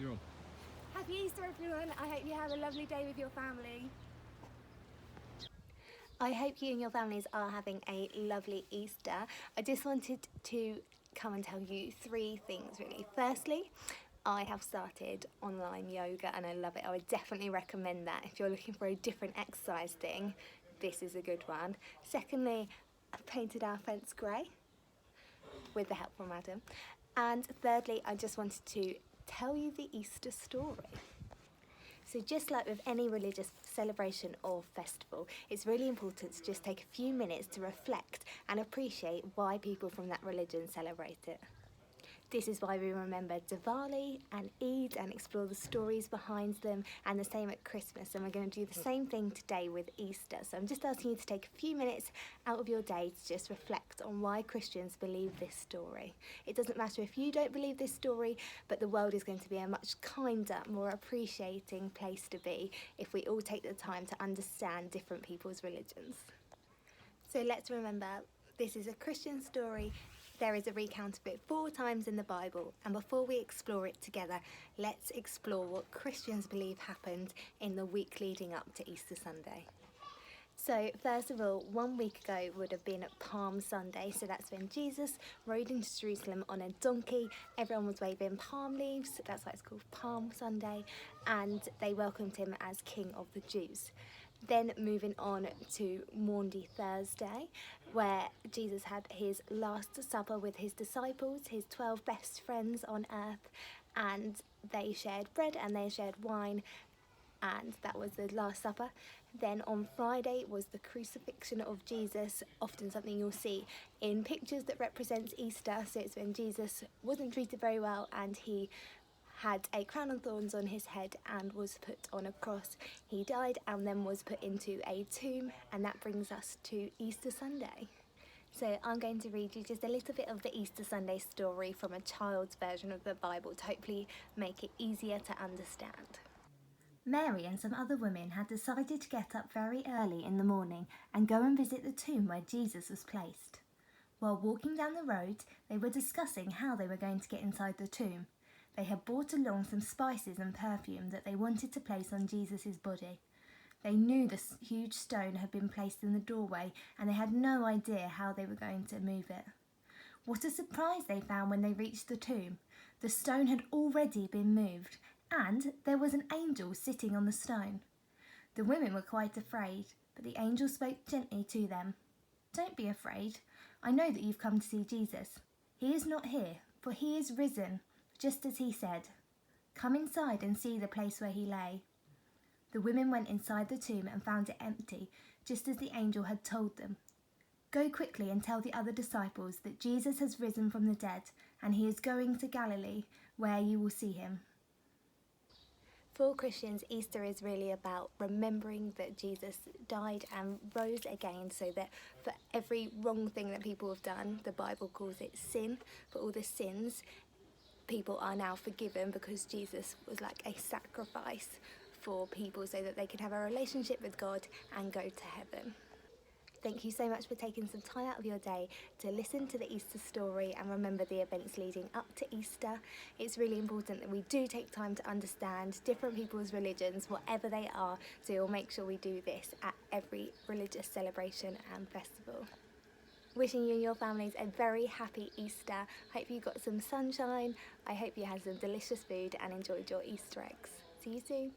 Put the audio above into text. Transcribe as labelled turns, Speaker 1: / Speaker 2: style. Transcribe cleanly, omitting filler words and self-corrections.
Speaker 1: You're on.
Speaker 2: Happy Easter, everyone. I hope you have a lovely day with your family. I hope you and your families are having a lovely Easter. I just wanted to come and tell you 3 things really. Firstly, I have started online yoga and I love it. I would definitely recommend that. If you're looking for a different exercise thing, this is a good one. Secondly, I've painted our fence grey with the help from Adam. And thirdly, I just wanted to tell you the Easter story. So just like with any religious celebration or festival, it's really important to just take a few minutes to reflect and appreciate why people from that religion celebrate it. This is why we remember Diwali and Eid and explore the stories behind them, and the same at Christmas, and we're going to do the same thing today with Easter. So I'm just asking you to take a few minutes out of your day to just reflect on why Christians believe this story. It doesn't matter if you don't believe this story, but the world is going to be a much kinder, more appreciating place to be if we all take the time to understand different people's religions. So let's remember, this is a Christian story. There is a recount of it 4 times in the Bible, and before we explore it together, let's explore what Christians believe happened in the week leading up to Easter Sunday. So first of all, 1 week ago would have been Palm Sunday, so that's when Jesus rode into Jerusalem on a donkey. Everyone was waving palm leaves, that's why it's called Palm Sunday, and they welcomed him as King of the Jews. Then moving on to Maundy Thursday, where Jesus had his last supper with his disciples, his 12 best friends on earth, and they shared bread and they shared wine, and that was the Last Supper. Then on Friday was the crucifixion of Jesus, often something you'll see in pictures that represents Easter. So it's when Jesus wasn't treated very well and he had a crown of thorns on his head and was put on a cross. He died and then was put into a tomb, and that brings us to Easter Sunday. So I'm going to read you just a little bit of the Easter Sunday story from a child's version of the Bible to hopefully make it easier to understand.
Speaker 3: Mary and some other women had decided to get up very early in the morning and go and visit the tomb where Jesus was placed. While walking down the road, they were discussing how they were going to get inside the tomb. They had brought along some spices and perfume that they wanted to place on Jesus' body. They knew the huge stone had been placed in the doorway, and they had no idea how they were going to move it. What a surprise they found when they reached the tomb. The stone had already been moved, and there was an angel sitting on the stone. The women were quite afraid, but the angel spoke gently to them. "Don't be afraid. I know that you've come to see Jesus. He is not here, for he is risen, just as he said. Come inside and see the place where he lay." The women went inside the tomb and found it empty, just as the angel had told them. "Go quickly and tell the other disciples that Jesus has risen from the dead, and he is going to Galilee, where you will see him."
Speaker 2: For Christians, Easter is really about remembering that Jesus died and rose again, so that for every wrong thing that people have done, the Bible calls it sin, for all the sins, people are now forgiven because Jesus was like a sacrifice for people so that they can have a relationship with God and go to heaven. Thank you so much for taking some time out of your day to listen to the Easter story and remember the events leading up to Easter. It's really important that we do take time to understand different people's religions, whatever they are, so we'll make sure we do this at every religious celebration and festival. Wishing you and your families a very happy Easter. Hope you got some sunshine. I hope you had some delicious food and enjoyed your Easter eggs. See you soon.